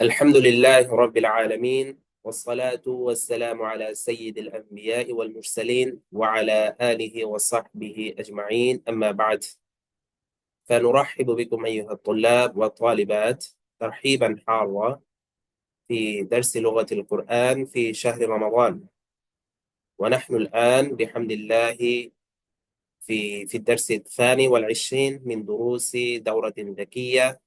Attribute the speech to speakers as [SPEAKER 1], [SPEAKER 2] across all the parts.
[SPEAKER 1] الحمد لله رب العالمين والصلاة والسلام على سيد الأنبياء والمرسلين وعلى آله وصحبه أجمعين، أما بعد. فنرحب بكم أيها الطلاب والطالبات ترحيبا حارا في درس لغة القرآن في شهر رمضان. ونحن الآن بحمد الله في الدرس الثاني والعشرين من دروس دورة ذكية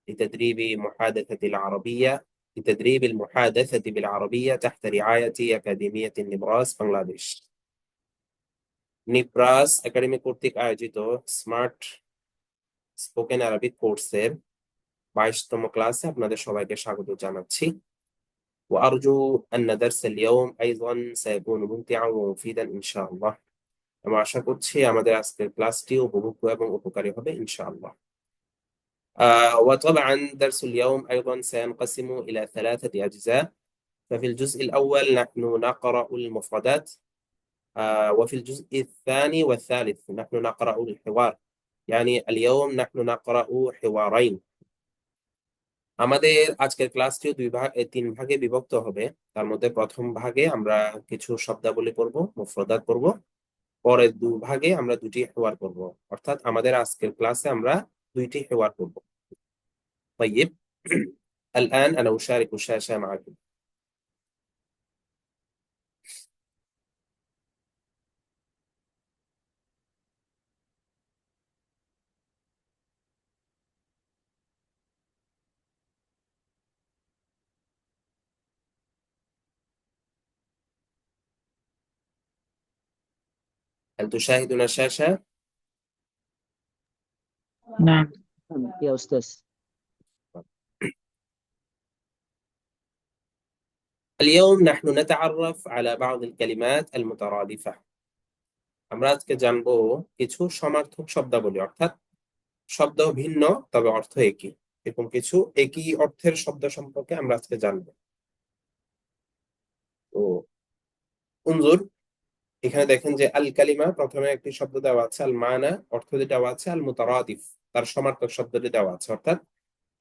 [SPEAKER 1] لتدريب محادثة العربية لتدريب المحادثة بالعربية تحت رعاية أكاديمية نبراس Bangladesh. Nibras academy কর্তৃক আয়োজিত smart spoken Arabic কোর্সের 22তম ক্লাসে আপনাদের সবাইকে স্বাগত জানাচ্ছি। وأرجو أن درس اليوم أيضا سيكون ممتعا ومفيدا إن شاء الله। আমি আশা করছি আমাদের আজকের ক্লাসটি উপভোগ্য এবং উপকারী হবে ইনশাআল্লাহ। وطبعا درس اليوم أيضا سينقسم إلى 3 أجزاء. ففي الجزء الأول نحن نقرأ المفردات، وفي الجزء الثاني والثالث نحن نقرأ الحوار، يعني اليوم نحن نقرأ حوارين। আমাদের আজকের ক্লাসটিও তিন ভাগে বিভক্ত হবে। তার মধ্যে প্রথম ভাগে আমরা কিছু শব্দাবলী পড়ব, মুফরদাত পড়ব। পরের ভাগে আমরা দুটি হেওয়ার পড়ব। অর্থাৎ আমাদের আজকের ক্লাসে আমরা দুইটি হেওয়ার পড়ব। طيب الآن أنا أشارك الشاشة معكم. هل تشاهدون الشاشة؟
[SPEAKER 2] نعم يا أستاذ.
[SPEAKER 1] اليوم نحن نتعرف على بعض الكلمات المترادفة. আমরা আজকে জানবো কিছু সমার্থক শব্দাবলী, অর্থাৎ শব্দ ভিন্ন তবে অর্থ একই, এরকম কিছু একই অর্থের শব্দ সম্পর্কে আমরা আজকে জানবো। তো উনজুর, এখানে দেখেন যে আল কালিমা প্রথমে একটি শব্দ দেওয়া আছে, আল মানা অর্থটি দেওয়া আছে, আল মুতারাদিফ তার সমার্থক শব্দটি দেওয়া আছে। অর্থাৎ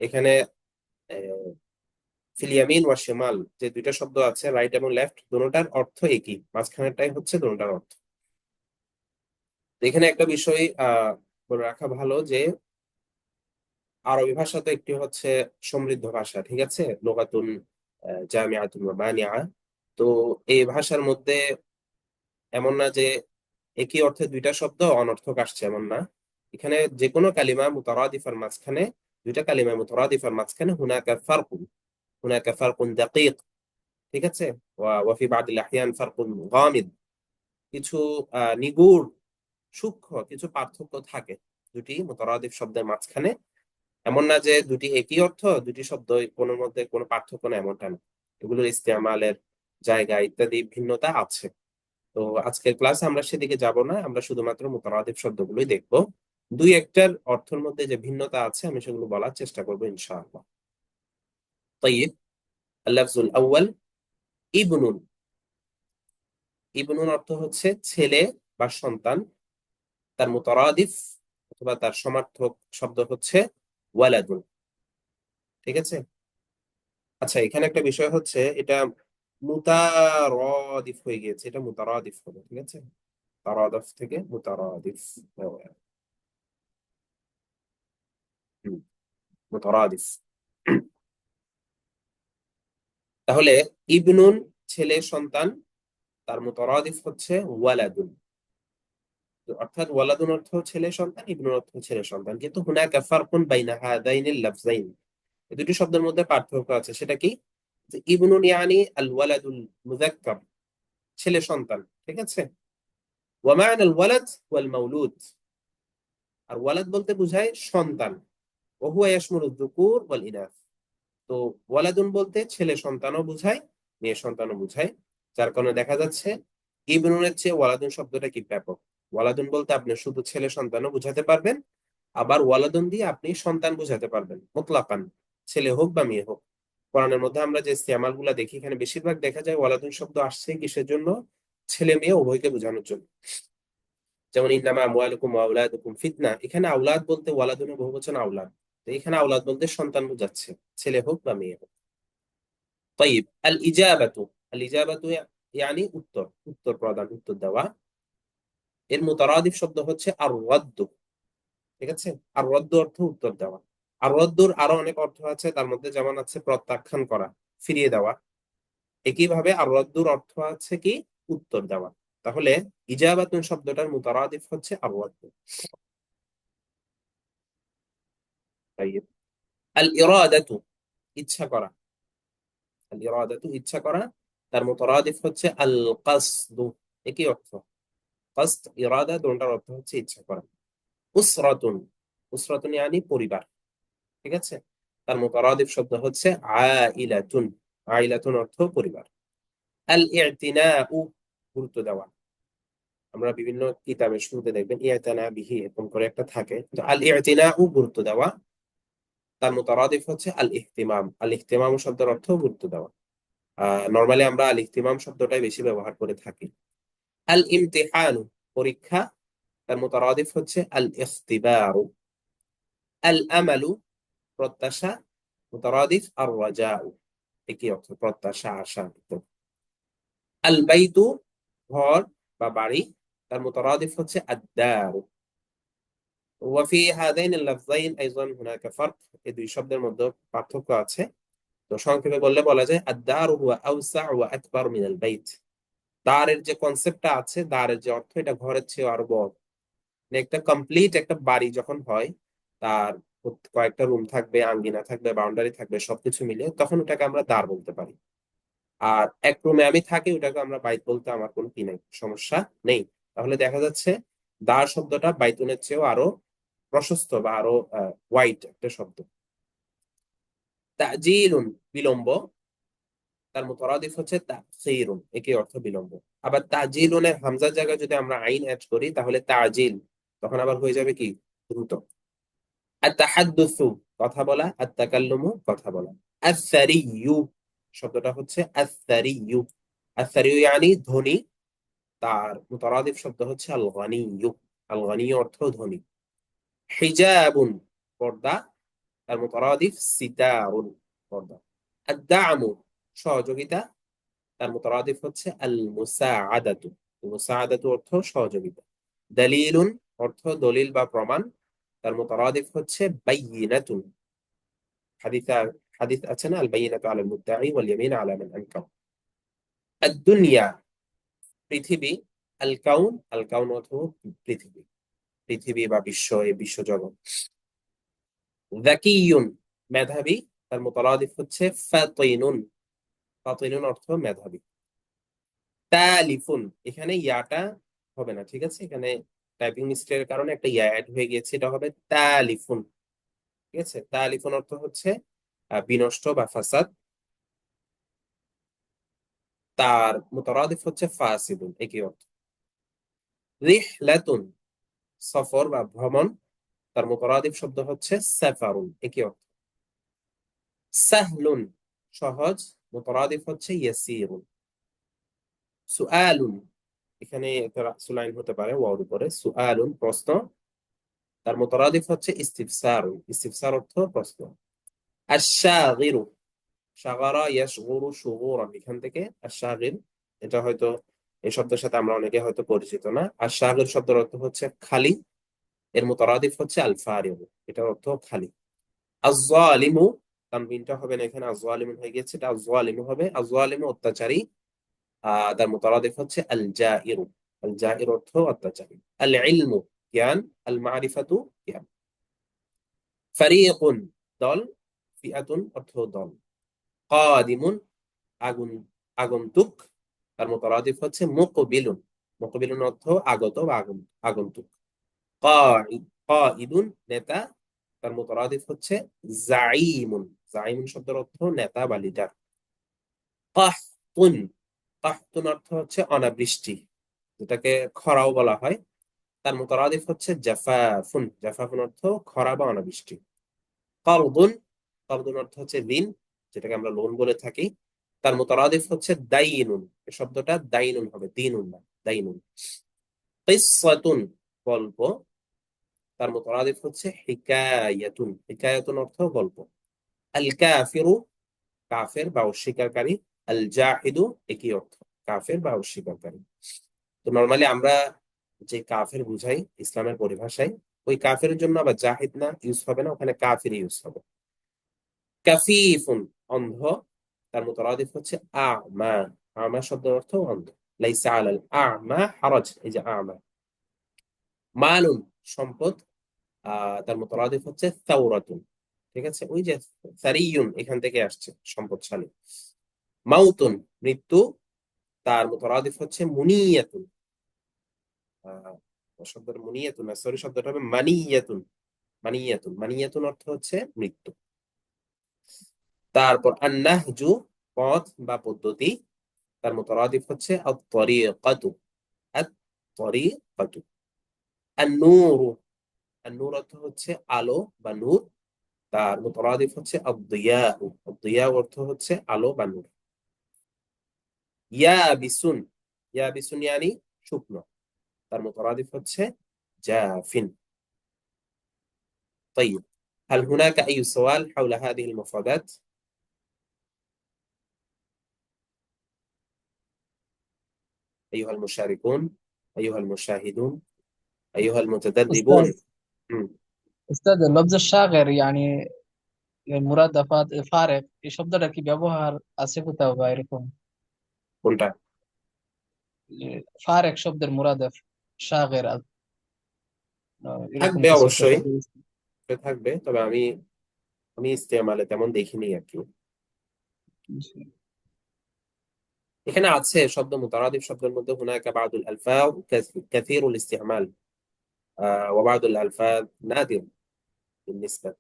[SPEAKER 1] এখানে ফিল ইয়ামিন ওয়া শিমাল যে দুইটা শব্দ আছে, রাইট এবং লেফট, দুটোটার অর্থ একই, মাঝখানেরটাই হচ্ছে দুটোটার অর্থ। এখানে একটা বিষয় বলে রাখা ভালো যে আরবি ভাষা তো একটি হচ্ছে সমৃদ্ধ ভাষা, ঠিক আছে, লুগাতুন জামিআতুন ওয়া মানিআ। তো এই ভাষার মধ্যে এমন না যে একই অর্থে দুইটা শব্দ অনর্থক আসছে, এমন না। এখানে যে কোনো কালিমা মুতারাদিফার মাঝখানে, দুইটা কালিমা মুতারাদিফার মাঝখানে হুনাকা ফারকুন দাকিক, ঠিক আছে, ওয়া ফি বাদিল আহইয়ান ফারকুন গামিদ, কিছু নিগুড় সূক্ষ্ম কিছু পার্থক্য থাকে দুটি মুতারাদিফ শব্দের মাঝখানে। এমন না যে দুটি একই অর্থ, দুটি শব্দ কোনোর মধ্যে কোনো পার্থক্য না, এমনটা না। এগুলোর ইস্তেমালের জায়গা ইত্যাদি ভিন্নতা আছে। তো আজকের ক্লাসে আমরা সেদিকে যাব না, আমরা শুধুমাত্র মুতারাদিফ শব্দগুলোই দেখব। দুই একটার অর্থের মধ্যে যে ভিন্নতা আছে আমি সেগুলো বলার চেষ্টা করবো ইনশাআল্লাহ। তাইয়্যিব, আল-লাফজুল আউয়াল ইবনুন। ইবনুন অর্থ হচ্ছে ছেলে বা সন্তান। তার মুতারাদিফ অথবা তার সমার্থক শব্দ হচ্ছে ওয়ালাদুন, ঠিক আছে। আচ্ছা, এখানে একটা বিষয় হচ্ছে এটা মুতারাদিফ হয়ে গিয়েছে, এটা মুতারাদিফ হবে, ঠিক আছে, তারাদাফ থেকে মুতারাদিফ, মুতারাদিফ। তাহলে ইবনুন ছেলে সন্তান, তার মুতারাদিফ হচ্ছে ওয়ালাদুন। অর্থাৎ ওয়ালাদুন অর্থ ছেলে সন্তান, ইবনুন অর্থ ছেলে সন্তান। কিন্তু হুনাকা ফারকুন বাইনা হাদাইনিল লাফজাইন, এই দুটি শব্দের মধ্যে পার্থক্য আছে। সেটা কি? যে ইবনুন ইয়ানি আল ওয়ালাদুল মুযাক্কার, ছেলে সন্তান, ঠিক আছে। ওয়া মা'না আল ওয়ালাদ ওয়াল মাউলুদ, আর ওয়ালাদ বলতে বোঝায় সন্তান। ওয়া হুয়া ইয়াশমুলু যুকুর ওয়াল ইনাস। তো ওয়ালাদুন বলতে ছেলে সন্তানও বোঝায়, মেয়ে সন্তানও বোঝায়। যার কারণে দেখা যাচ্ছে ইবনুনের চেয়ে ওয়ালাদুন শব্দটা কি ব্যাপক। ওয়ালাদুন বলতে আপনি শুধু ছেলে সন্তানও বুঝাতে পারবেন, আবার ওয়ালাদুন দিয়ে আপনি সন্তান বুঝাতে পারবেন মুতলাকান, ছেলে হোক বা মেয়ে হোক। কোরআনের মধ্যে আমরা যে ইস্তেমাল গুলা দেখি, এখানে বেশিরভাগ দেখা যায় ওয়ালাদুন শব্দ আসছে কিসের জন্য? ছেলে মেয়ে উভয়কে বোঝানোর জন্য। যেমন ইন্নামা আমওয়ালুকুম ওয়া আওলাদুকুম ফিতনা, এখানে আওলাদ বলতে ওয়ালাদুনের বহুবচন আওলাদ, তো এখানে আওলাদ বলতে সন্তান বোঝাচ্ছে, ছেলে হোক বা মেয়ে হোক। طيب الإجابة، الإجابة يعني উত্তর, উত্তর প্রদান, উত্তর দেওয়া। এর মুতারাদিফ শব্দ হচ্ছে আর রদ্দ। ঠিক আছে, আর রদ্দ অর্থ উত্তর দেওয়া। আর রদ্দুর আরো অনেক অর্থ আছে, তার মধ্যে যেমন আছে প্রত্যাখ্যান করা, ফিরিয়ে দেওয়া। একইভাবে আর রদ্দুর অর্থ আছে কি, উত্তর দেওয়া। তাহলে ইজাবাতুন শব্দটার মুতারাদিফ হচ্ছে আর রদ্দ। তাইব, আল ইরাদাতু ইচ্ছা করা, আল ইরাদাতু ইচ্ছা করা, তার মুতারাদিফ হচ্ছে আল কাসদু। একই অর্থ, কাসদ ইরাদা দুটোর অর্থ হচ্ছে ইচ্ছা করা। উসরাতুন, উসরাতুন ইয়ানি পরিবার। ঠিক আছে, তার মুতারাদিফ শব্দ হচ্ছে আইলাতুন। আইলাতুন অর্থ পরিবার। আল ইতিনাউ গুরুত্ব দেওয়া। আমরা বিভিন্ন কিতাবের শুরুতে দেখবেন ইয়তানা বিহি এরকম করে একটা থাকে, তো আল ইতিনাউ গুরুত্ব দেওয়া, তার মুতারাদিফ হচ্ছে আল ইহতিমাম। আল ইহতিমাম শব্দের অর্থ গুরুত্ব দেওয়া। নরমালি আমরা আল ইহতিমাম শব্দটাই বেশি ব্যবহার করে থাকি। আল ইমতিহানু পরীক্ষা, তার মুতারাদিফ হচ্ছে আল ইখতিবারু। আল আমালু প্রত্যাশা, মুতারাদিফ আর রাজাউ। একই অর্থ, প্রত্যাশা, আশা। আল বাইতু ঘর বা বাড়ি, তার মুতারাদিফ হচ্ছে আদ-দারু। ওয়াফি হাদাইন আল-লাফযাইন আইযান হুনাকা ফারক, এই দুই শব্দের মধ্যে পার্থক্য আছে। তো সংক্ষেপে বললে বলা যায় আদ-দারু হুয়া আওসা ওয়া আকবার মিন আল-বাইত। দারের যে কনসেপ্টটা আছে, দারের যে অর্থ, এটা ঘরের চেয়ে আরো বড়। মানে একটা কমপ্লিট একটা বাড়ি যখন হয়, তার কয়েকটা রুম থাকবে, আঙ্গিনা থাকবে, বাউন্ডারি থাকবে, সবকিছু মিলে তখন ওটাকে আমরা দার বলতে পারি। আর এক রুমে আমি থাকি, ওটাকে আমরা বাইত বলতে আমার কোনো কি নেই, সমস্যা নেই। তাহলে দেখা যাচ্ছে দার শব্দটা বাইতুনের চেয়েও আরো প্রশস্ত বা আরো ওয়াইড একটা শব্দ। তাজিলুন বিলম্ব, তার মুতারাদিফ হচ্ছে তাখিরুন। একই অর্থ বিলম্ব। আবার তাজিলুনের হামজার জায়গায় যদি আমরা আইন অ্যাড করি তাহলে তাজিল, তখন আবার হয়ে যাবে কি, দ্রুত। আর তাহাদ্দুসু কথা বলা, আর তাকাল্লুমু কথা বলা। আস-সারিয়্যু শব্দটা হচ্ছে আস-সারিয়্যু। আস-সারিয়্যু ইয়ানি ধনী, তার মুতারাদিফ শব্দ হচ্ছে আল গনিয়্যু। আল গনিয়্যু অর্থ ধনী। হিজাবুন পর্দা, তার মুতারাদিফ সিতারুন পর্দা। আদ-দা'মু সহযোগিতা, তার মুতারাদিফ হচ্ছে আল মুসাআদাতু। মুসাআদাতু অর্থ সহযোগিতা। দলিলুন অর্থ দলিল বা প্রমাণ, তার মুতারাদিফ হচ্ছে বাইয়িনাতুন। হাদিসা, হাদিস আছে না, আল বাইয়িনাতু আলাল মুদ্দাঈ ওয়াল ইয়ামিন আলা মান আনকার। আদ-দুনিয়া পৃথিবী। আল কাউন, আল কাউন অর্থ পৃথিবী, পৃথিবী বা বিশ্ব, এই বিশ্বজগৎ। যাকিয়ুন মেধাবী, তার মুতারাদিফ হচ্ছে ফাতিনুন। ফাতিনুন অর্থ মেধাবী। তালিফুন, এখানে ইয়াটা হবে না, ঠিক আছে, এখানে টাইপিং মিস্টেকের কারণে একটা ইয়া অ্যাড হয়ে গিয়েছে, এটা হবে তালিফুন। ঠিক আছে, তালিফুন অর্থ হচ্ছে বিনষ্ট বা ফাসাদ। তার মুতারাদিফ হচ্ছে ফাসিদুন, একই অর্থ। রিহলাতুন সফর বা ভ্রমণ, তার মুতারাদিফ শব্দ হচ্ছে সাফারুন, একই অর্থ। সাহলুন সহজ, মুতারাদিফ হচ্ছে ইয়াসিরুন। সুআলুন, এখানে একটা সুলাইন হতে পারে ওয়াওর উপরে, সুআলুন প্রশ্ন, তার মুতারাদিফ হচ্ছে ইস্তিফসারুন। ইস্তিফসার অর্থ প্রশ্ন। আশ-শাগিরু শাগারা ইয়াশগুরু শুগুরান, এখান থেকে আশ-শাগির, এটা হয়তো এই শব্দের সাথে আমরা অনেকে হয়তো পরিচিত না। আশ-শাগির শব্দের অর্থ হচ্ছে খালি, এর মুতারাদিফ হচ্ছে আল ফারিগু, এটার অর্থ খালি। আয-যালিমু, তানবিনটা হবে না এখানে, আয-যালিমুন হয়ে গেছে, এটা আয-যালিমু হবে। আয-যালিমু অত্যাচারী, তার মুতারাদিফ হচ্ছে আল জাইরু। আল জাইর অর্থ অত্যাচারী। আল ইলমু জ্ঞান, আল মারিফাতু জ্ঞান। ফারিকুন দল, ফিআতুন অর্থ দল। কাদিমুন আগুন, আগন্তুক, তার মুতারাদিফ হচ্ছে মুকবিলুন। মুকবিলুন অর্থ আগত বা আগন্তুক। কাইদুন নেতা, তার মুতারাদিফ হচ্ছে জাইমুন। জাইমুন শব্দের অর্থ নেতা বা লিডার। কাহতুন, কাহতুন অর্থ হচ্ছে অনাবৃষ্টি, যেটাকে খরাও বলা হয়। তার মুতারাদিফ হচ্ছে জাফাফুন। জাফাফুন অর্থ খরা বা অনাবৃষ্টি। কারদুন, কারদুন অর্থ হচ্ছে ঋণ, যেটাকে আমরা লোন বলে থাকি। তার মুতারাদিফ হচ্ছে দাইনুন। এই শব্দটা দাইনুন হবে, দিনুন না, দাইনুন। কিসসাতুন গল্প, তার মুতারাদিফ হচ্ছে হিকায়াতুন। হিকায়াতুন অর্থ গল্প। আল কাফিরু কাফের বা অস্বীকারী, আল জাহিদু একই অর্থ, কাফের বা অস্বীকারী। তো নরমালি আমরা যে কাফের বুঝাই ইসলামের পরিভাষায়, ওই কাফের জন্য আবার জাহিদ না ইউজ হবে না, ওখানে কাফির ইউজ হবে। কাফিফুন অন্ধ, তার মুতারাদিফ হচ্ছে আমা। আমা শব্দের অর্থ অন্ধ। লাইসা আলাল আমা হারাজ, এই যে আমা। মালুন সম্পদ, তার মুতারাদিফ হচ্ছে সাওরাতুন। ঠিক আছে, ওই যে সারিয়ুন এখান থেকে আসছে সম্পদশালী। মাউতুন মৃত্যু, তার মুতারাদিফ হচ্ছে মুনিয়াতুন। আহ শব্দের মুনিয়াতুন না, সরি, শব্দটা হবে মানিয়াতুন। মানিয়াতুন, মানিয়াতুন অর্থ হচ্ছে মৃত্যু। তারপর আন্নাহজু পথ বা পদ্ধতি, তার মুতারাদিফ হচ্ছে আত-তরিকাতু। আত-তরিকাতু। আন-নূরু, আন-নূর অর্থ হচ্ছে আলো বা নূর, তার মুতারাদিফ হচ্ছে আদ-দিয়াউ। আদ-দিয়াউ অর্থ হচ্ছে আলো বা নূর। ইয়াবিসুন, ইয়াবিসুন ইয়ানি শুকনো, তার মুতারাদিফ হচ্ছে জাফিন। طيب، هل هناك أي سؤال حول هذه المفردات؟ أيها المشاركون، أيها المشاهدون، أيها
[SPEAKER 2] أستاذ
[SPEAKER 1] المتدربون. مم.
[SPEAKER 2] أستاذ اللفظ الشاغر يعني মুরাদাফাত ফারেক এই শব্দটা কি ব্যবহার আছে কোথাও বা এরকম?
[SPEAKER 1] কোনটা?
[SPEAKER 2] যে ফারেক শব্দের মুরাদাফ শাগের এরকম
[SPEAKER 1] থাকবে
[SPEAKER 2] কিছু একটা
[SPEAKER 1] অবশ্যই,
[SPEAKER 2] শব্দ আছে।
[SPEAKER 1] থাকবে, তবে আমি আমি ইস্তেমালে তেমন দেখিনি আর কি। এখানে আছে শব্দ মুতারাদিফ শব্দের মধ্যে হুনাকা বাদুল আলফাজ কাসীরুল ইস্তিমাল ওয়া বাদুল আলফাজ নাদির বিনিসবা।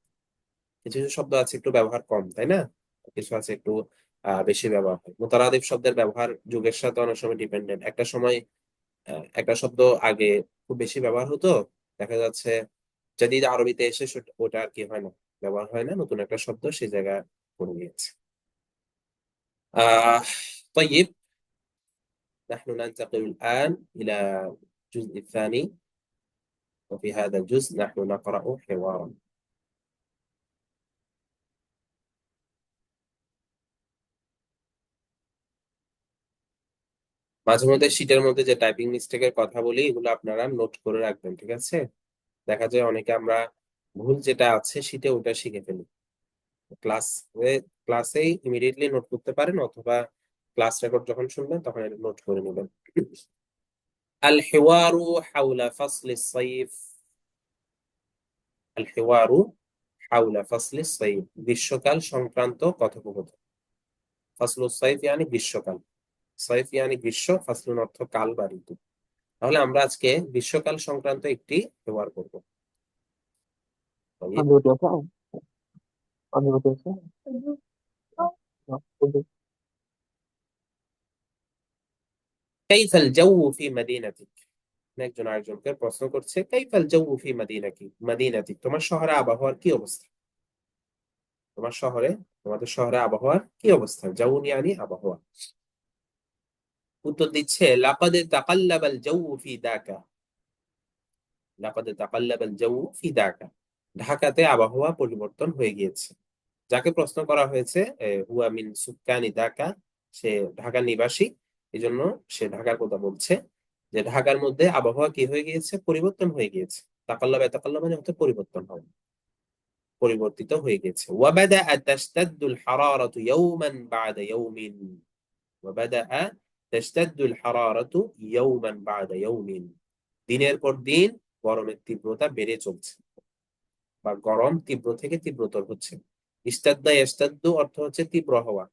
[SPEAKER 1] কিছু কিছু শব্দ আছে একটু ব্যবহার কম, তাই না? কিছু আছে একটু বেশি ব্যবহার হয়। মুতারাদিফ শব্দের ব্যবহার যুগের সাথে অনেক সময় ডিপেন্ডেন্ট। একটা সময় একটা শব্দ আগে খুব বেশি ব্যবহার হতো, দেখা যাচ্ছে যদি আরবিতে এসে ওটা আর কি হয় না, ব্যবহার হয় না, নতুন একটা শব্দ সেই জায়গায় পড়ে গিয়েছে। আহ طيب، نحن ننتقل الآن إلى الجزء الثاني، وفي هذا الجزء نحن نقرأ حوارا. মাঝে মধ্যে শীটের মধ্যে যে টাইপিং মিস্টেকের কথা বলি, এগুলো আপনারা নোট করে রাখবেন, ঠিক আছে? দেখা যায় অনেকে আমরা ভুল যেটা আছে শীটে ওটা শিখে ফেলি। ক্লাস ক্লাসেই ইমিডিয়েটলি নোট করতে পারেন, অথবা ক্লাস রেকর্ড যখন শুনবেন তখন এটা নোট করে নেবেন। আল হিওয়ারু হাওলা ফাসলিস সাইফ। আল হিওয়ারু হাওলা ফাসলিস সাইফ, গ্রীষ্মকাল সংক্রান্ত কথোপকথন। ফাসলুস সাইফ ইয়ানি গ্রীষ্মকাল, সাইফ ইয়ানি গ্রীষ্ম, ফাসলুন অর্থ কাল বা ঋতু। তাহলে আমরা আজকে গ্রীষ্মকাল সংক্রান্ত একটি ব্যবহার করব।
[SPEAKER 2] عندي وثيقة عندي وثيقة
[SPEAKER 1] কাইফাল জাউ ফি মাদিনাতিক। একজন আরেকজনকে প্রশ্ন করছে, কাইফাল জাউ ফি মাদিনাতিক, তোমার শহরে আবহাওয়ার কি অবস্থা? তোমার শহরে, তোমাদের শহরে আবহাওয়ার কি অবস্থা? জাউন ইয়ানি আবহাওয়া। উত্তর দিচ্ছে লাকাদ তাকাল্লাবাল জাউ ফি দাকা। লাকাদ তাকাল্লাবাল জাউ ফি দাকা, ঢাকাতে আবহাওয়া পরিবর্তন হয়ে গিয়েছে। যাকে প্রশ্ন করা হয়েছে হুয়া মিন সুকানি ঢাকা, সে ঢাকার নিবাসী, এই জন্য সে ঢাকার কথা বলছে, যে ঢাকার মধ্যে আবহাওয়া কি হয়ে গিয়েছে? পরিবর্তন হয়ে গিয়েছে। তাকাল্লাব তাকাল্লাব মানে হচ্ছে পরিবর্তন হবে, পরিবর্তিত হয়ে গেছে। ওয়াবাদা তাশতাদ্দুল হারারাতু ইয়াওমান বা'দা ইয়াওমিন। ওয়াবাদা তাশতাদ্দুল হারারাতু ইয়াওমান বা'দা ইয়াওমিন, দিনের পর দিন গরমের তীব্রতা বেড়ে চলছে, বা গরম তীব্র থেকে তীব্রতর হচ্ছে। ইস্তাদ্দা ইস্তাদ্দু অর্থ হচ্ছে তীব্র হওয়া,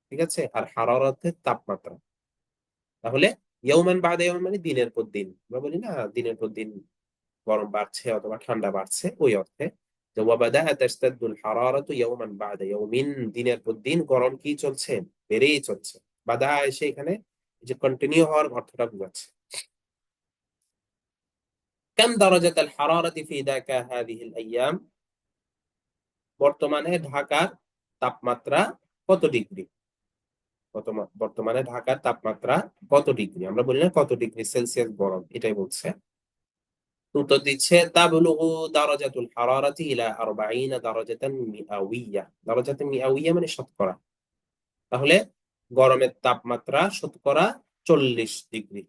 [SPEAKER 1] ঠিক আছে, আর হারার অর্থে তাপমাত্রা। তাহলে ইয়াউমান বাদা ইয়াউমান মানে দিনের পর দিন, আমরা বলি না দিনের পর দিন গরম বাড়ছে অথবা ঠান্ডা বাড়ছে, ওই অর্থে যে ওয়াবাদা তাশতাদ্দুল হারারাতু ইয়াউমান বাদা ইয়াউমিন, দিনের পর দিন গরম কি চলছে? বেড়েই চলছে। বাদা এসে এখানে যে কন্টিনিউ হওয়ার অর্থটা বোঝাচ্ছে। কাম দারাজাতাল হারারাতি ফি দাকা হাযিহিল আইয়াম, বর্তমানে ঢাকার তাপমাত্রা কত ডিগ্রি? বর্তমানে ঢাকার তাপমাত্রা কত ডিগ্রি? আমরা বলি না কত ডিগ্রি সেলসিয়াস গরম, এটাই বলছে। উত্তর দিচ্ছে তাবলুগু দারাজাতুল হারারাতি ইলা 40 দারাজাতান মিআউইয়া। দারাজাতান মিআউইয়া মানে শতকরা, তাহলে গরমের তাপমাত্রা শতকরা 40 ডিগ্রি।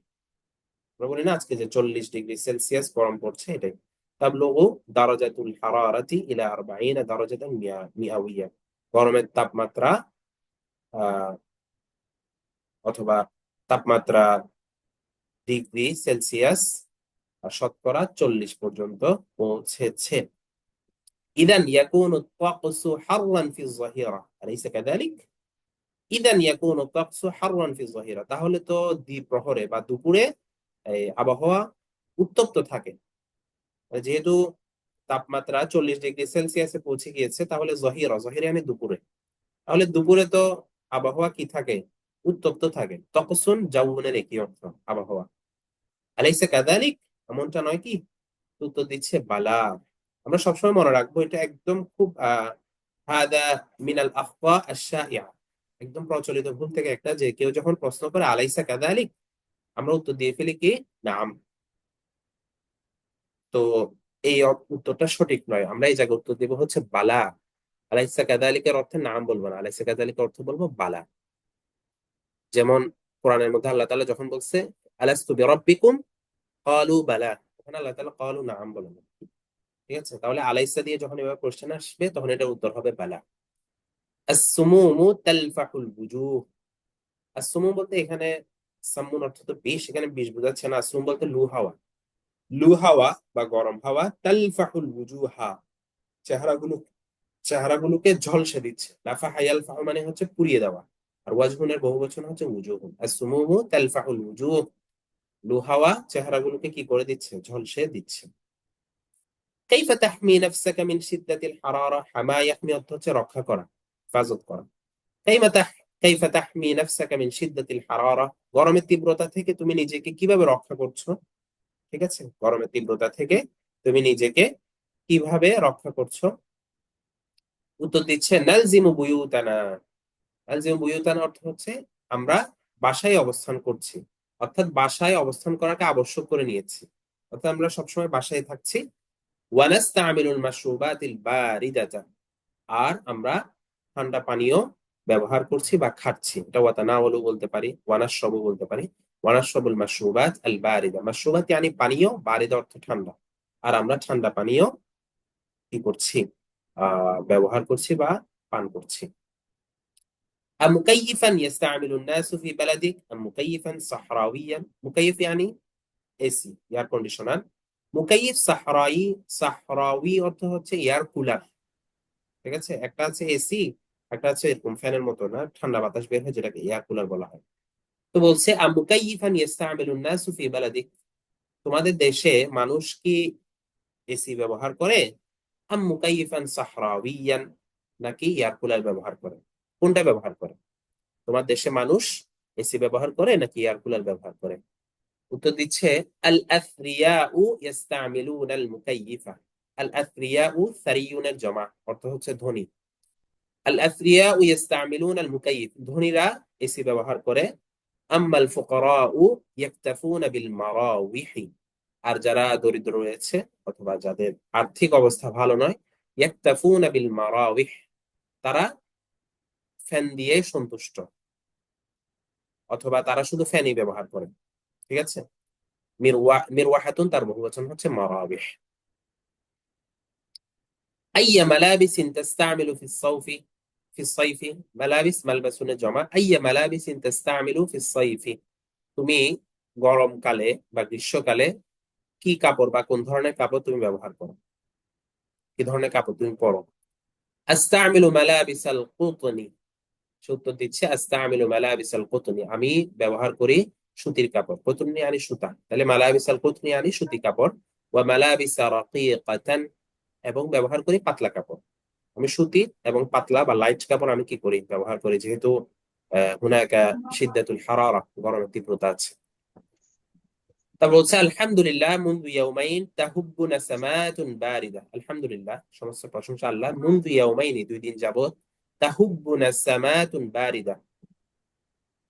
[SPEAKER 1] আমরা বলি না আজকে যে 40 ডিগ্রি সেলসিয়াস গরম পড়ছে, এটাই তাবলুগু দারাজাতুল হারারাতি ইলা 40 দারাজাতান মিআউইয়া। গরমের তাপমাত্রা আহ অথবা তাপমাত্রা ডিগ্রি সেলসিয়াস শতকরা 40 পর্যন্ত পৌঁছেছে। ইদান ইয়াকুনু الطقس حرا في الظهيرة أليس كذلك؟ ইদান ইয়াকুনু الطقس حرا في الظهيرة, তাহলে তো দ্বিপ্রহরে বা দুপুরে আবহাওয়া উত্তপ্ত থাকে। যেহেতু তাপমাত্রা 40 ডিগ্রি সেলসিয়াসে পৌঁছে গিয়েছে, তাহলে জহিরা, জহিরা মানে দুপুরে, তাহলে দুপুরে তো আবহাওয়া কি থাকে? উত্তপ্ত থাকে। তকসুন জাউনের একই অর্থ, আবহাওয়া। আলাইসা কাযালিক, এমনটা নয় কি? উত্তর দিচ্ছে বালা। আমরা সবসময় মনে রাখবো, এটা একদম খুব হাদা মিনাল আখতা আশ-শাইআ, একদম প্রচলিত ভুল থেকে একটা, যে কেউ যখন প্রশ্ন করে আলাইসা কাযালিক, আমরা উত্তর দিয়ে ফেলি কি নাম। তো এই উত্তরটা সঠিক নয়, আমরা এই জায়গায় উত্তর দেবো হচ্ছে বালা। আলাইসা কাযালিকের অর্থে নাম বলবো না, আলাইসা কাযালিকের অর্থ বলবো বালা। যেমন কোরআনের মধ্যে আল্লাহ তাআলা যখন বলছে আলাস্তু বিরাব্বিকুম ক্বালু বালা, তখন আল্লাহ তাআলা ক্বালু নাম বলেন। ঠিক আছে, তাহলে আলাইসা দিয়ে যখন এভাবে কোশ্চেন আসবে, তখন এটার উত্তর হবে বালা। আসসুমুমু তালফাহুল বুজুহ। আসসুমুম বলতে এখানে সামুন অর্থ তো বিষ, এখানে বিষ বোঝাচ্ছে না। আসসুম বলতে লু হাওয়া, লু হাওয়া বা গরম হাওয়া। তালফাহুল বুজুহা, চেহারাগুলো, চেহারাগুলোকে ঝলসে দিচ্ছে। লাফাহা ইয়ালফাহু মানে হচ্ছে পুড়িয়ে দেওয়া, আর ওয়াজহুনের বহুবচন হচ্ছে উজুহুন। আসসুমুমু তালফাহুল উজুহ, লুহাওয়া চেহারাগুলোকে কি করে দিচ্ছে? ঝলসে দিচ্ছে। কাইফা তাহমি নাফসাকা মিন শিদ্দাতিল হারারা, হামা ইয়াহমি অর্থ হচ্ছে রক্ষা করা, হেফাজত করা। কাইমা তাহ কাইফা তাহমি নাফসাকা মিন শিদ্দাতিল হারারা, গরমের তীব্রতা থেকে তুমি নিজেকে কিভাবে রক্ষা করছো? ঠিক আছে, গরমের তীব্রতা থেকে তুমি নিজেকে কিভাবে রক্ষা করছো? উত্তর দিচ্ছে নালজিমু বুয়ুতানা। নালজিমু বুয়ুতানা অর্থ হচ্ছে আমরা বাসায় অবস্থান করছি, অর্থাৎ বাসায় অবস্থান করাকে আবশ্যক করে নিয়েছি, অর্থাৎ আমরা সবসময় বাসায় থাকছি। ওয়ানাস্তামিলুল মাশরুবাতিল বারিদাতা, আর আমরা ঠান্ডা পানীয় ব্যবহার করছি বা খাচ্ছি। এটা ওয়াতানাওয়ালু বলতে পারি, ওয়ানাশরাবু বলতে পারি। ওয়ানাশরাবুল মাশরুবাত আল বারিদা, মাশরুবাত ইয়ানি পানীয়, বারিদা অর্থ ঠান্ডা, আর আমরা ঠান্ডা পানীয় কি করছি? ব্যবহার করছি বা পান করছি। أمكيفا يستعمل الناس في بلدك أم مكيفا صحراويا؟ مكيف يعني এসি, এয়ার কন্ডিশনার। মুকাইফ সাহরাই, সাহরাওয়ি অর্থ হচ্ছে এয়ার কুলার। ঠিক আছে, একটা আছে এসি, একটা আছে এরকম ফ্যানের মতো না, ঠান্ডা বাতাস বের হয়, যেটাকে এয়ার কুলার বলা হয়। তো বলছে মুকাইফান ইস্তামিলুন নাসু ফি বালাদিক, তোমাদের দেশে মানুষ কি এসি ব্যবহার করে? মুকাইফান সাহরাওয়িয়ান, নাকি এয়ার কুলার ব্যবহার করে? কোনটা ব্যবহার করে? তোমার দেশে মানুষ এসি ব্যবহার করে নাকি এয়ার কুলার ব্যবহার করে? উত্তর দিচ্ছে আল আথরিয়াউ ইস্তামিলুন আল মুকাইয়িফা। আল আথরিয়াউ সারিয়ুনের জমা, অর্থ হচ্ছে ধনী। আল আথরিয়াউ ইস্তামিলুন আল মুকাইয়িফ, ধনীরা এসি ব্যবহার করে। আম্মাল ফুকারাউ ইয়াকতাফুনা বিল মারাওইহি, আর যারা দরিদ্র রয়েছে অথবা যাদের আর্থিক অবস্থা ভালো নয়, ইয়াকতাফুনা বিল মারাওইহ, তারা ফ্যান দিয়ে সন্তুষ্ট, অথবা তারা শুধু ফ্যানই ব্যবহার করে। ঠিক আছে, মিরওয়াহাতুন তার বহুবচন হচ্ছে মারাবিহ। أي ملابس تستعمل في الصيف؟ في الصيف ملابس ملبسون জমা। أي ملابس تستعمل في الصيف, তুমি গরমকালে বা গ্রীষ্মকালে কি কাপড় বা কোন ধরনের কাপড় তুমি ব্যবহার করো? কি ধরনের কাপড় তুমি পরো? আস্তামিলু মালাবিসাল কুতনি, উত্তর দিচ্ছে আস্তামিলু মালাবিসাল কুতনি, আমি ব্যবহার করি সুতির কাপড়। কুতনি আনি সুতা, তাহলে মালাবিসাল কুতনি আনি সুতি কাপড়। ওয়া মালাবিসা রাকিকাতান, এবং ব্যবহার করি পাতলা কাপড়। আমি সুতি এবং পাতলা বা লাইট কাপড় আমি কি করি? ব্যবহার করি, যেহেতু হুনাকা শিদ্দাতুল হারারা, গরমের তীব্রতা আছে। তারপর বলছে আলহামদুলিল্লাহ মুনযু ইয়াউমাইন তাহুব্বু নাসামাতুন বারিদা, আলহামদুলিল্লাহ সমস্ত প্রশংসা আল্লাহ, মুনযু ইয়াউমাইন 2 দিন যাবত, তাহুব্বু নাসামাতুন বারিদা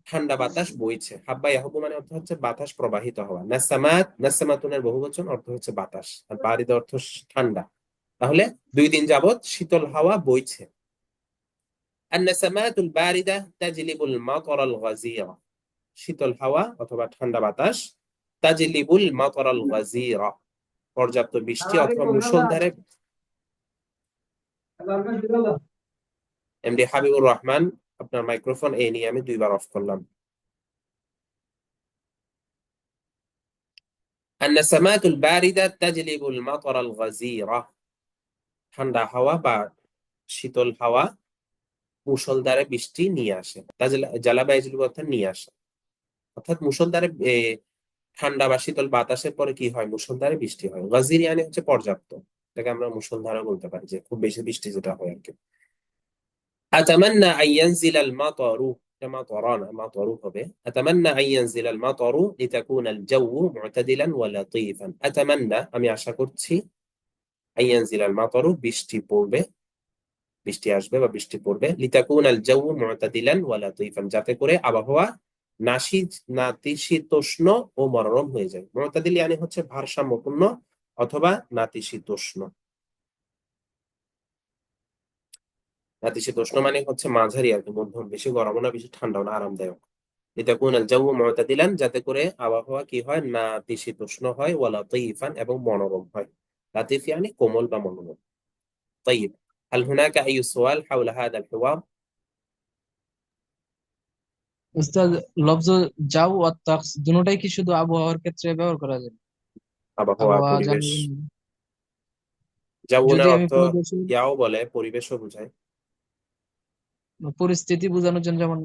[SPEAKER 1] ঠান্ডা বাতাস বইছে। হাব্বা ইয়াহুব্বু মানে অর্থ হচ্ছে বাতাস প্রবাহিত হওয়া। নাসামাত, নাসামাতুনের বহুবচন অর্থ হচ্ছে বাতাস, আর বারিদা অর্থ ঠান্ডা। তাহলে 2 দিন যাবত শীতল হাওয়া বইছে। النسمات الباردة تجلب المطر الغزير শীতল হাওয়া অথবা ঠান্ডা বাতাস তাজলিবুল মাতর আল গাজিরা পর্যাপ্ত বৃষ্টি অথবা মুষলধারে। এমডি হাবিবুর রহমান, আপনার মাইক্রোফোন এই নিয়ে আমি দুইবার অফ করলাম। النسمات الباردة تجلب المطر الغزيرة ঠান্ডা হাওয়া বা শীতল হাওয়া মুষলধারে বৃষ্টি নিয়ে আসে। জালাবা ইজলিব অর্থাৎ নিয়ে আসে, অর্থাৎ মুষলধারে ঠান্ডা বা শীতল বাতাসের পরে কি হয়, মুষলধারে বৃষ্টি হয়। গাজির মানে হচ্ছে পর্যাপ্ত, এটাকে আমরা মুষলধারা বলতে পারি, যে খুব বেশি বৃষ্টি যেটা হয় আর কি। أتمنى أن ينزل المطر كما طرانا مطر হবে أتمنى أن ينزل المطر لتكون الجو معتدلا ولطيفا أتمنى আমি আশা করছি أن ينزل المطر বৃষ্টি পড়বে, বৃষ্টি আসবে বা বৃষ্টি পড়বে লিতাকুন আল জাউ মুতাদিলান ওয়া লাতীফান যাতে করে আবহাওয়া নাতিশীতোষ্ণ ও মনোরম হয়ে যায়। মুতাদিল মানে হচ্ছে ভারসাম্যপূর্ণ অথবা নাতিশীতোষ্ণ। নাতিশীতোষ্ণ মানে হচ্ছে মাঝারি আর কি, মধ্যম, বেশি গরমও না বেশি ঠান্ডাও না, আরামদায়ক। লিতাকুন আল জাউ মুতাদিলান যাতে করে আবহাওয়া কি হয়, নাতিশীতোষ্ণ হয়, ওয়া লাতীফান এবং মনোরম হয়। লাতিফ মানে কোমল বা মনোরম। طيب هل هناك أي سؤال حول هذا الحوار؟
[SPEAKER 2] উস্তাদ, লফজ জাউ আর তাকস দুটোটাই কি শুধু আবহাওয়ার ক্ষেত্রে ব্যবহার করা যায়?
[SPEAKER 1] আবহাওয়া,
[SPEAKER 2] আবহাওয়া
[SPEAKER 1] পরিবেশ।
[SPEAKER 2] জানার জন্য? যদি
[SPEAKER 1] যৌবনের
[SPEAKER 2] আমি
[SPEAKER 1] অর্থ
[SPEAKER 2] কোনো দেশের
[SPEAKER 1] ইয়াও বলে, পরিবেশও বোঝায়।
[SPEAKER 2] পরিস্থিতি বোঝানোর জন্য, যেমন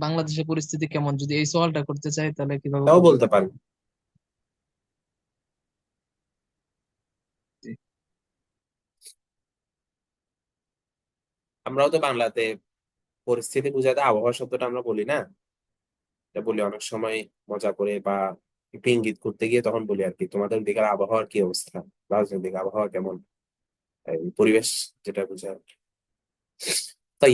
[SPEAKER 2] বাংলাদেশের পরিস্থিতি কেমন, যদি এই সওয়ালটা করতে চাই তাহলে কিভাবে
[SPEAKER 1] তাও
[SPEAKER 2] করবো?
[SPEAKER 1] বলতে পারেন। আমরাও তো বাংলাতে পরিস্থিতি বোঝাতে আবহাওয়া শব্দটা আমরা বলি না, এটা বলি অনেক সময় মজা করে বা একটু ইঙ্গিত করতে গিয়ে, তখন বলি আর কি তোমাদের দিকের আবহাওয়ার কি অবস্থা, রাজনৈতিক আবহাওয়া কেমন, এই পরিবেশ যেটা বোঝায়। তাই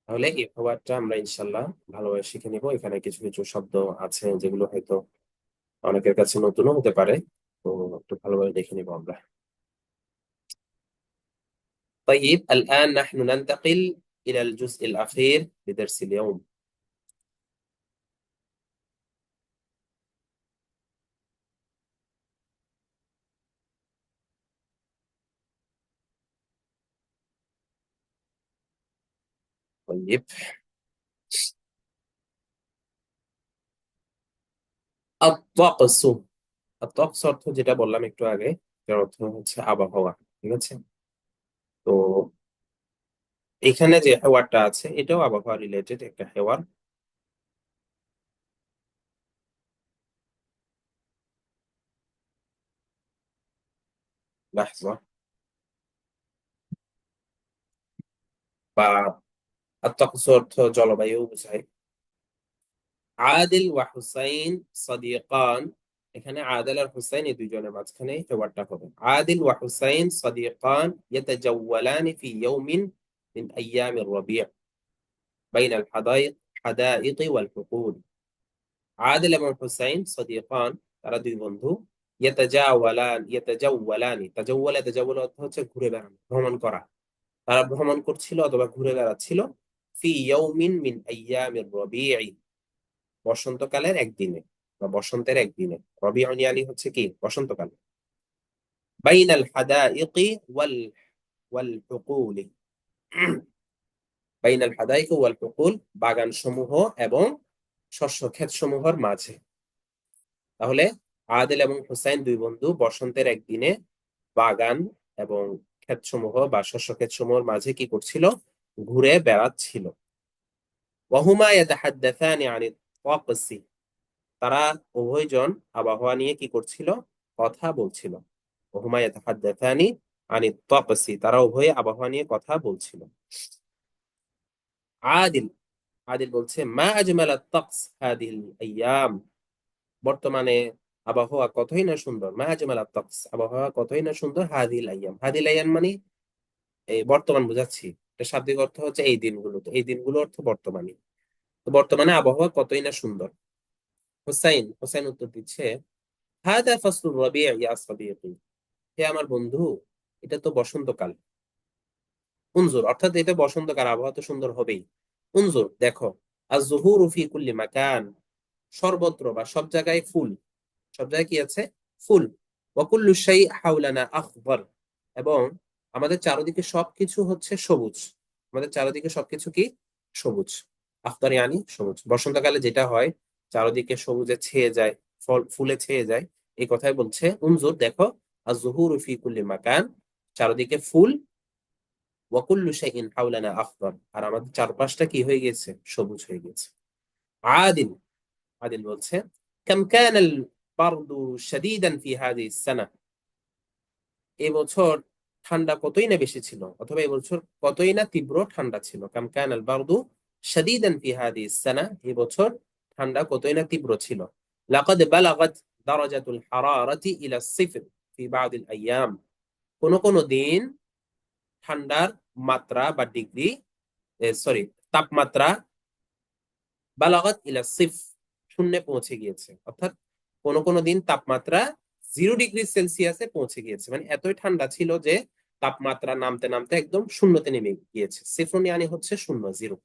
[SPEAKER 1] তাহলে এই খাবারটা আমরা ইনশাল্লাহ ভালোভাবে শিখে নিব। এখানে কিছু কিছু শব্দ আছে যেগুলো হয়তো অনেকের কাছে নতুনও হতে পারে, তো একটু ভালোভাবে দেখে নিব আমরা। طيب الآن نحن ننتقل إلى الجزء الأخير لدرس اليوم. طيب الطقس الطقس অর্থ যেটা বললাম একটু আগে, যার অর্থ হচ্ছে আবহাওয়া, ঠিক আছে? তো এখানে যে হেওয়ারটা আছে এটাও আবহাওয়া রিলেটেড একটা হেওয়ার। লাহজা। বা الطقس অর্থ জলবায়ু বোঝায়। আদিল ওয়া হুসাইন সাদিকান, এখানে আদিল আর হুসাইন এই দুইজনের মাঝখানে হেওয়ারটা হবে। আদিল ওয়া হুসাইন সাদিকান ইয়াতাজাওয়ালানি ফি ইয়াউমিন মিন আইয়ামির রাবি' বাইনা আল হাদাইক হাদাইক ওয়াল হুকুল। আদিল এবং হুসাইন সাদিকান, তারা দুই বন্ধু। ইয়াতাজাওয়ালানি, তাজাওয়ালা অর্থ হচ্ছে ঘুরে বেড়ানো, ভ্রমণ করা। তারা ভ্রমণ করছিল অথবা ঘুরে বেড়াচ্ছিল। ফি ইয়াউমিন মিন আইয়ামির রাবি', বসন্তকালের একদিনে বা বসন্তের একদিনে। রবিউন ইয়ানি হচ্ছে কি, বসন্তকাল। বাইনাল হাদাইকি ওয়াল ওয়াল হুকুলি, বাইনাল হাদাইকি ওয়াল হুকুল, বাগান সমূহ এবং শস্য ক্ষেত সমূহের মাঝে। তাহলে আদিল এবং হুসাইন দুই বন্ধু বসন্তের একদিনে বাগান এবং ক্ষেত সমূহ বা শস্য ক্ষেত সমূহের মাঝে কি করছিল, ঘুরে বেড়াচ্ছিল। ওয়াহুমা ইয়াতাহাদ্দাসানি আনিত তাকসি, তারা উভয়জন আবহাওয়া নিয়ে কি করছিল, কথা বলছিল। ওহুমা ইয়াতাহাদ্দাসানি আনিত তাকসি, তারা উভয়ে আবহাওয়া নিয়ে কথা বলছিল। আদিল আদিল বলছে মা আজমাল আত-তাকস হাদিহিল আইয়াম, বর্তমানে আবহাওয়া কতই না সুন্দর। মা আজমাল আত-তাকস, আবহাওয়া কতই না সুন্দর। হাদিহিল আইয়াম, হাদিহিল আইয়াম মানে এই বর্তমান বোঝাচ্ছি, এটা শাব্দিক অর্থ হচ্ছে এই দিনগুলো, তো এই দিনগুলো অর্থ বর্তমানে। তো বর্তমানে আবহাওয়া কতই না সুন্দর। হুসাইন হুসাইন উত্তর দিচ্ছে হাদা ফাসলুর রাবি' ইয়া সাদিকি, হে আমার বন্ধু, এটা তো বসন্তকাল। উনজুর অর্থাৎ এটা বসন্তকাল, আবহাওয়া তো সুন্দর হবেই। উনজুর দেখো, আর জুহুরু ফি কুল্লি মাকান, সর্বত্র বা সব জায়গায় ফুল, সব জায়গায় কি আছে? ফুল। ওয়াকুল্লু শাই হাওলানা আখবার, এবং আমাদের চারদিকে সবকিছু হচ্ছে সবুজ। আমাদের চারদিকে সবকিছু কি? সবুজ। আখতার ইয়ানি সবুজ। বসন্তকালে যেটা হয়, চারদিকে সবুজে ছেয়ে যায়, ফল ফুলে ছেয়ে যায়, এই কথাই বলছে। উনজুর দেখো, আজ-জুহুরু ফি কুল্লি মাকান, চারদিকে ফুল, ওয়াকুল্লু শাইইন হাওলানা আখতার, আর আমাদের চারপাশটা কি হয়ে গেছে? সবুজ হয়ে গেছে। আদিল, আদিল বলছে, কাম কানাল বারদু শাদীদান ফি হাযিহিস সানা, এবছর ঠান্ডা কতই না বেশি ছিল, অথবা এবছর কতই না তীব্র ঠান্ডা ছিল। কাম কানাল বারদু শাদীদান ফি হাযিহিস সানা, এবছর ঠান্ডা কতই না তীব্র ছিল। লাকাদ বালাগাত দারাজাতুল হারারাতি ইলা সিফর ফি বা'দিল আইয়াম, কোন কোন দিন ঠান্ডার মাত্রা বা ডিগ্রি, সরি, তাপমাত্রা বালাগাত ইলা সিফ, শূন্যে পৌঁছে গিয়েছে। অর্থাৎ কোন কোন দিন তাপমাত্রা 0 ডিগ্রি সেলসিয়াসে পৌঁছে গিয়েছে, মানে এতই ঠান্ডা ছিল যে তাপমাত্রা নামতে নামতে একদম শূন্যতে নেমে গিয়েছে। সিফরুন ইয়ানি হচ্ছে শূন্য, জিরো।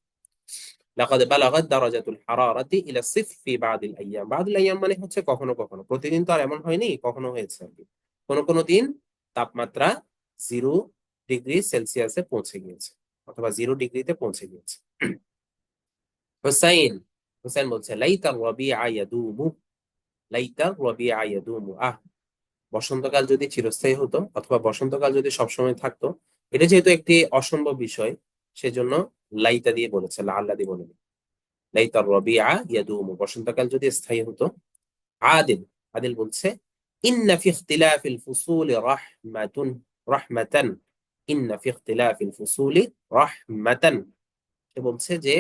[SPEAKER 1] লাকাদ বালাগাত দারাজাতুল হারারাতি ইলা সিফ ফি বাদিল আইয়াম, বাদিল আইয়াম মানে হচ্ছে কখনো কখনো, প্রতিদিন তো আর এমন হয়নি, কখনো হয়েছে আর কি। কোন কোন দিন তাপমাত্রা 0 ডিগ্রি সেলসিয়াসে পৌঁছে গিয়েছে, অথবা 0 ডিগ্রিতে পৌঁছে গিয়েছে। হুসাইন, হুসাইন বলছে, লাইতা রাবিআ ইয়াদুমু, লাইতা রাবিআ ইয়াদুমু, বসন্তকাল যদি চিরস্থায়ী হতো, অথবা বসন্তকাল যদি সবসময় থাকতো। এটা যেহেতু একটি অসম্ভব বিষয়, সেজন্য লাইতা দিয়ে বলেছে, আল্লাহ দিয়ে বলেনি। লাইতা রাবিআ ইয়াদুমু, বসন্তকাল যদি স্থায়ী হতো। আদিল, আদিল বলছে, ইন্না ফি ইখতিলাফিল ফুসুলি রাহমাতুন, রাহমাতান, ইন্না ফি ইখতিলাফিল ফুসুলি রাহমাতান, সে বলছে যে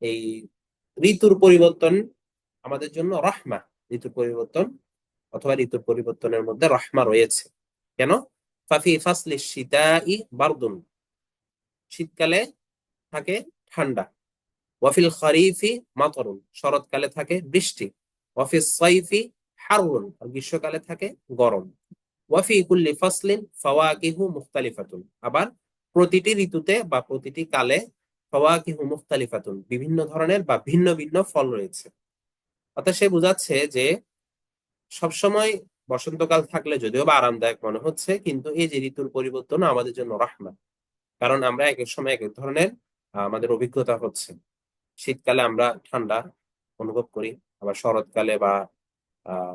[SPEAKER 1] এই ঋতুর পরিবর্তন আমাদের জন্য রাহমা, ঋতুর পরিবর্তন অথবা ঋতুর পরিবর্তনের মধ্যে রহমা রয়েছে। কেন? ফাফি ফাসলি শীতাই বারদুন, শীতকালে থাকে ঠান্ডা। ওয়াফিল খরিফি মাতরুন, শরৎকালে থাকে বৃষ্টি। ওয়াফিস সাইফি হারুন, আর গ্রীষ্মকালে থাকে গরম। ওয়াফি কুল্লি ফাসলিন ফাওয়াকিহু মুখতালিফাতুন, আবার প্রতিটি ঋতুতে বা প্রতিটি কালে ফাওয়াকিহু মুখতালিফাতুন, বিভিন্ন ধরনের বা ভিন্ন ভিন্ন ফল রয়েছে। অর্থাৎ সে বোঝাচ্ছে যে সবসময় বসন্তকাল থাকলে যদিও বা আরামদায়ক মনে হচ্ছে, কিন্তু এই যে ঋতুর পরিবর্তন আমাদের জন্য রহমত। কারণ আমরা এক এক সময় এক এক ধরনের আমাদের অভিজ্ঞতা হচ্ছে। শীতকালে আমরা ঠান্ডা অনুভব করি, আবার শরৎকালে বা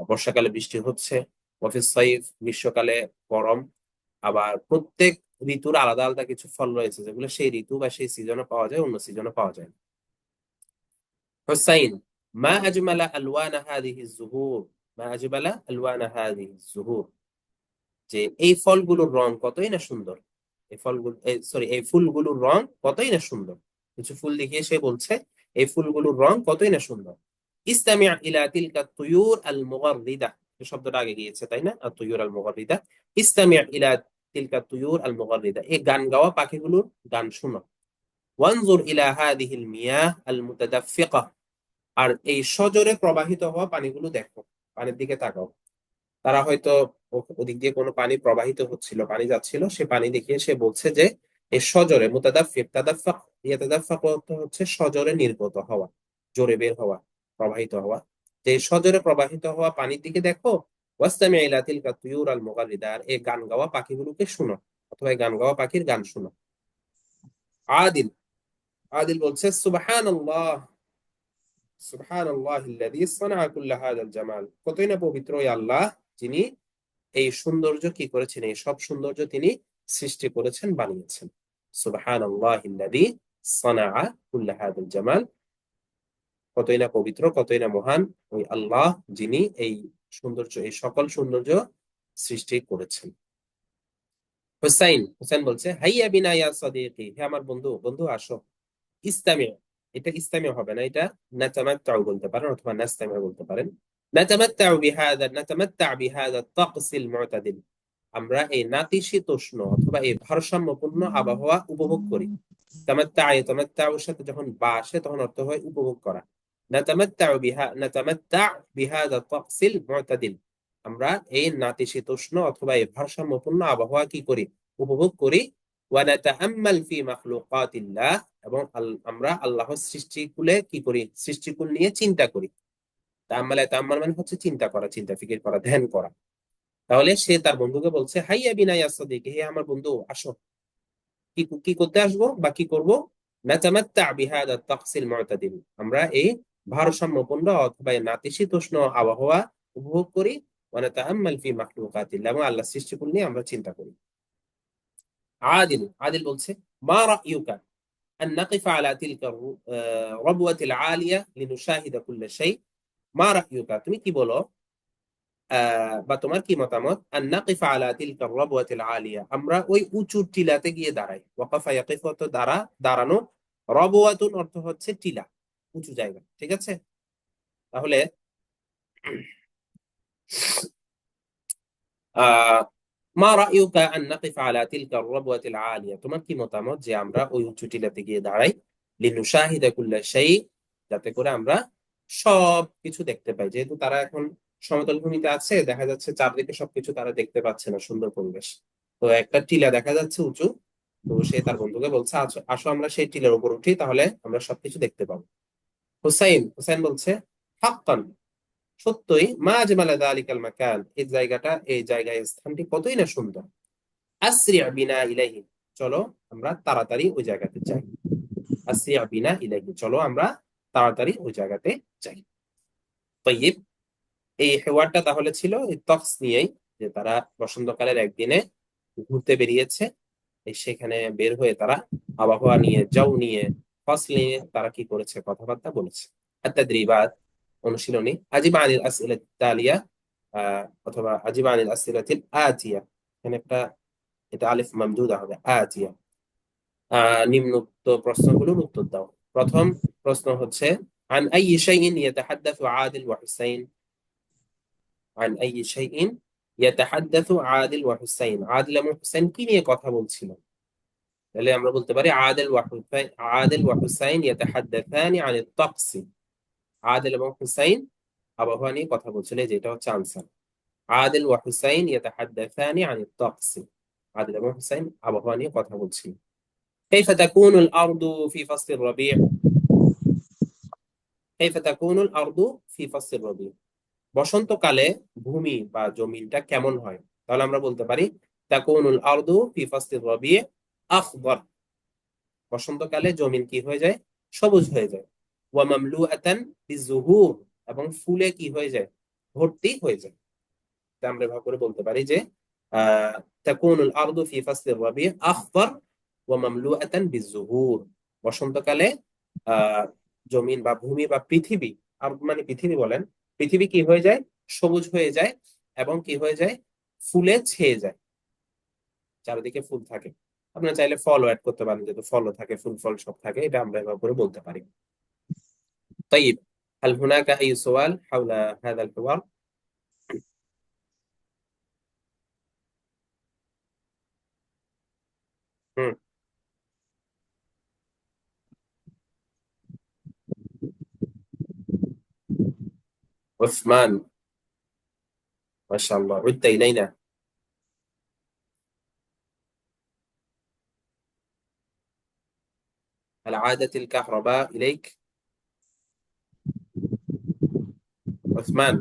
[SPEAKER 1] বর্ষাকালে বৃষ্টি হচ্ছে। অফিস সাইফ, গ্রীষ্মকালে গরম। আবার প্রত্যেক ঋতুর আলাদা আলাদা কিছু ফল রয়েছে, যেগুলো সেই ঋতু বা সেই সিজনে পাওয়া যায়, অন্য সিজনে পাওয়া যায় না। হুসাইন, মা আজমালা আলওয়ানা হাদিহি জুহুর, মা আজমালা আলওয়ানা হাদিহি জুহুর, যে এই ফলগুলোর রং কতই না সুন্দর, এই ফলগুলো, সরি, এই ফুলগুলোর রং কতই না সুন্দর। কিছু ফুল দেখিয়ে সে বলছে এই ফুলগুলোর রং কতই না সুন্দর। ইসতামি' ইলা তিলকা তুয়ুর আল মুগাররিদা, এই শব্দটা আগে গিয়েছে তাই না, আর তুয়ুর আল মুগাররিদা। ইসতামি' ইলা তিলকা তুয়ুর আল মুগাররিদা, এই গান গাওয়া পাখিগুলোর গান শোনো। ওয়ানজুর ইলা হাদিহিল মিয়াহ আল মুতাদাফফিকা, আর এই সজোরে প্রবাহিত হওয়া পানিগুলো দেখো, পানির দিকে তাকাও। তারা হয়তো ওদিক দিয়ে কোনো পানি প্রবাহিত হচ্ছিল, পানি যাচ্ছিল, সে পানি দেখিয়ে সে বলছে যে এই সজরে মুতাদাফফিক, তাদাফফাক, ইয়াতাদাফফাক অর্থ হচ্ছে সজরে নির্গত হওয়া, জোরে বের হওয়া, প্রবাহিত হওয়া। যে সজরে প্রবাহিত হওয়া পানির দিকে দেখো। ওয়াসতামি' ইলা তিলকা তুয়ুর আল মুগাররিদা, আর এই গান গাওয়া পাখিগুলোকে শুনো, অথবা এই গান গাওয়া পাখির গান শুনো। আদিল, আদিল বলছে, সুবহানাল্লাহ, সুবহানাল্লাহিল্লাযী সানাআ কুল্লা হাযাল জামাল, কতই না পবিত্র ওই আল্লাহ, যিনি এই সৌন্দর্য কি করেছেন, এই সব সৌন্দর্য তিনি সৃষ্টি করেছেন, বানিয়েছেন। সুবহানাল্লাহিল্লাযী সানাআ কুল্লা হাযাল জামাল, কতই না পবিত্র, কতই না মহান ওই আল্লাহ, যিনি এই সৌন্দর্য, এই সকল সৌন্দর্য সৃষ্টি করেছেন। হুসাইন, হুসাইন বলছে, হাইয়া বিনা ইয়া সাদিকি, হে আমার বন্ধু, বন্ধু আসো। ইস্তামি', এটা ইস্তামি' হবে না, এটা নাতামাত্তাউ বলতে পারেন, অথবা নাস্তামি' বলতে পারেন। নাতামাত্তা' বিহাযা তাকসিল মু'তাদিল, আমরা এই নাতিশীতোষ্ণ অথবা এই ভারসাম্যপূর্ণ আবহাওয়া উপভোগ করি। তামাত্তা'র সাথে যখন বা আসে তখন অর্থ হয় উপভোগ করা। নাতামাত্তা' বিহাযা তাকসিল মু'তাদিল, আমরা এই নাতিশীতোষ্ণ অথবা এই ভারসাম্যপূর্ণ আবহাওয়া কি করি? উপভোগ করি। ওয়া নাতাআম্মাল ফি মাখলুকাতিল্লাহ, এবং আমরা আল্লাহর সৃষ্টিকুলে কি করি, সৃষ্টিকুল নিয়ে চিন্তা করি। তাআম্মাল তাআম্মাল মানে হচ্ছে চিন্তা করা, চিন্তা ফিকির করা, ধ্যান করা। তাহলে সে তার বন্ধুকে বলছে, হাইয়া বিনা ইয়া সাদিক, হে আমার বন্ধু আসো। কি কি করতে আসবো বা কি করবো? নাতামাত্তা বিহাদা তাকসিল মুতাদিল, আমরা এই ভারসাম্যপূর্ণ অথবা এই নাতিশীতোষ্ণ আবহাওয়া উপভোগ করি। ওয়া নাতাআম্মাল ফি মাখলুকাতিল্লাহ, এবং আল্লাহ সৃষ্টিকুল নিয়ে আমরা চিন্তা করি। আদিল আদিল বলছে, মা রায়ুকা আন নাকিফা আলা তিলকা রাবওয়াতিল আলিয়া লিনুশাহিদা কুল্লা শাই। মা রায়ুকা, তুমি কি বলো, বা তোমার কি মতামত, আন নাকিফা আলা তিলকা রাবওয়াতিল আলিয়া, আমরা ওই উঁচু টিলাতে গিয়ে দাঁড়াই। ওয়াকাফা ইয়াকিফু অর্থ দাঁড়ানো, রবওয়াতুন অর্থ হচ্ছে টিলা, উঁচু জায়গা। ঠিক আছে? তাহলে আহ মা রায়ুকা আন নাকিফা আলা তিলকা রাবওয়াতিল আলিয়া, তোমার কি মতামত যে আমরা ওই উঁচু টিলাতে গিয়ে দাঁড়াই, লিনুশাহিদা কুল্লা শাই, যাতে করে আমরা সব কিছু দেখতে পাই। যেহেতু তারা এখন সমতল ভূমিতে আছে, দেখা যাচ্ছে চারদিকে সবকিছু তারা দেখতে পাচ্ছে না, সুন্দর পরিবেশ। তো একটা টিলা দেখা যাচ্ছে উঁচু। তো সে তার বন্ধুকে বলছে, আসো আসো আমরা সেই টিলার উপর উঠি, তাহলে আমরা সবকিছু দেখতে পাবো। হুসাইন হুসাইন বলছে, হাক্কান, সত্যই, মা আজমালা যালিকাল মাকান, এই জায়গায় স্থানটি কতই না সুন্দর। আসরি বিনা ইলাইহি, চলো আমরা তাড়াতাড়ি ওই জায়গাতে যাই। আসরি বিনা ইলাইহি, চলো আমরা তাড়াতাড়ি ওই জায়গাতে যাই। তাইয়িব, এই হেওয়ারটা তাহলে ছিল এই তকস নিয়েই, যে তারা বসন্তকালের একদিনে ঘুরতে বেরিয়েছে। সেখানে বের হয়ে তারা আবহাওয়া নিয়ে, যাও নিয়ে, ফসল নিয়ে তারা কি করেছে, কথাবার্তা বলেছে। التدريبات, অনুশীলনী। আজিব আনিল আসইলাত তালিয়া, অথবা আজিব আনিল আসইলাতিল আতিয়া, এখানে একটা, এটা আলিফ মামদুদা হবে, আতিয়া। নিম্নোক্ত প্রশ্নগুলোর উত্তর দাও। প্রথম প্রশ্ন হচ্ছে, عن أي شيء يتحدث عادل وحسين؟ عن أي شيء يتحدث عادل وحسين, আদিল এবং হুসাইন কি নিয়ে কথা বলছিল? তাহলে আমরা বলতে পারি আদিল ওয়া হুসাইন ইয়াতাহাদ্দাসানি আনিত তাকসি, আদিল এবং হুসাইন আবহাওয়া নিয়ে কথা বলছিল, যেটা হচ্ছে আনসার। আদিল ওয়া হুসাইন ইয়াতাহাদ্দাসানি আনিত তাকসি, আদিল এবং হুসাইন আবহাওয়া নিয়ে কথা বলছিল। كيف تكون الأرض في فصل الربيع؟ كيف تكون الأرض في فصل الربيع, বসন্তকালে ভূমি বা জমিনটা কেমন হয়? তাহলে আমরা বলতে পারি, তাকুনুল আরদু ফি ফাসলির রবি' আখদার, বসন্তকালে জমিন কি হয়ে যায়, সবুজ হয়ে যায়। ওয়া মামলুআতান বিজুহুর, এবং ফুলে কি হয়ে যায়, ভর্তি হয়ে যায়। তা আমরা ভাগ করে বলতে পারি যে আহ তাকুনুল আরদু ফি ফাসলির রবি' আখদার ওয়া মামলুআতান বিজুহুর, বসন্তকালে আহ জমিন বা ভূমি বা পৃথিবী, আর মানে পৃথিবী বলেন, পৃথিবী কি হয়ে যায়, সবুজ হয়ে যায়, এবং কি হয়ে যায়, ফুলে ছেয়ে যায়, চারিদিকে ফুল থাকে। আপনারা চাইলে ফলও অ্যাড করতে পারেন, যেহেতু ফলও থাকে, ফুল ফল সব থাকে, এটা আমরা এভাবে করে বলতে পারি। طيب, هل هناك أي سؤال حول هذا الحوار؟ مم. عثمان، ما شاء الله عدت إلينا. هل عادت الكهرباء إليك عثمان؟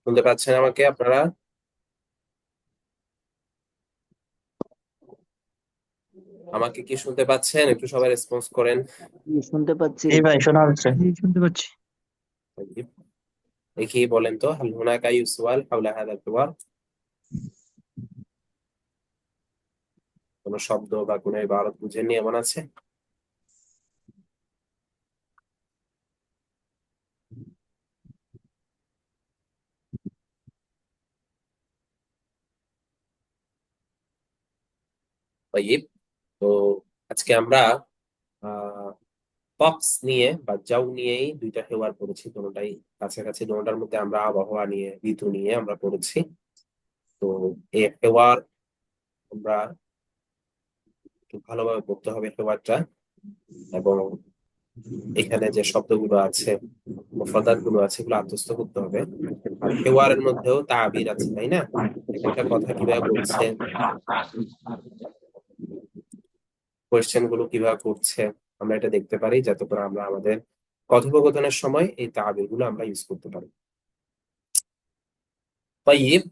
[SPEAKER 1] শুনতে পাচ্ছেন আমাকে আপনারা? আমাকে কি শুনতে পাচ্ছেন? একটু সবাই রেসপন্স করেন।
[SPEAKER 3] শুনতে পাচ্ছি।
[SPEAKER 4] এই ভাই শোনা যাচ্ছে।
[SPEAKER 5] শুনতে পাচ্ছি।
[SPEAKER 1] طيب, দেখি বলেন তো, هل هناك أي سؤال حول هذا الحوار? কোনো শব্দ বা কোনো ইবারত বুঝেননি এমন আছে? طيب, তো আজকে আমরা আহ পক্স নিয়ে বা যাও নিয়েই দুইটা হেওয়ার পড়েছি, কোনোটাই কাছাকাছি, দুটোটার মধ্যে আমরা আবহাওয়া নিয়ে, ঋতু নিয়ে আমরা পড়েছি। তো এই হেওয়ার আমরা একটু ভালোভাবে পড়তে হবে হেওয়ারটা, এবং এখানে যে শব্দগুলো আছে, মুফরাদাত গুলো আছে, এগুলো আত্মস্থ করতে হবে। আর হেওয়ারের মধ্যেও তাবির আছে, তাই না? এক একটা কথা কিভাবে বলছে, কোয়েশ্চেন গুলো কিভাবে করছে, আমরা এটা দেখতে পারি, যাতে করে আমরা আমাদের কথোপকথনের সময় এই তাবির গুলো আমরা ইউজ করতে পারি। طيب.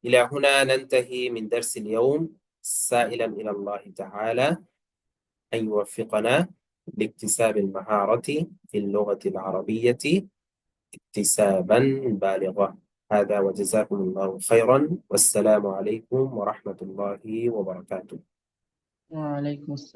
[SPEAKER 1] إلى هنا ننتهي من درس اليوم، سائلا إلى الله تعالى أن يوفقنا لاكتساب المهارة في اللغة العربية اكتسابا بالغا. هذا وجزاكم الله خيرا، والسلام عليكم ورحمة الله وبركاته.
[SPEAKER 2] ওয়ালাইকুম আসসালাম।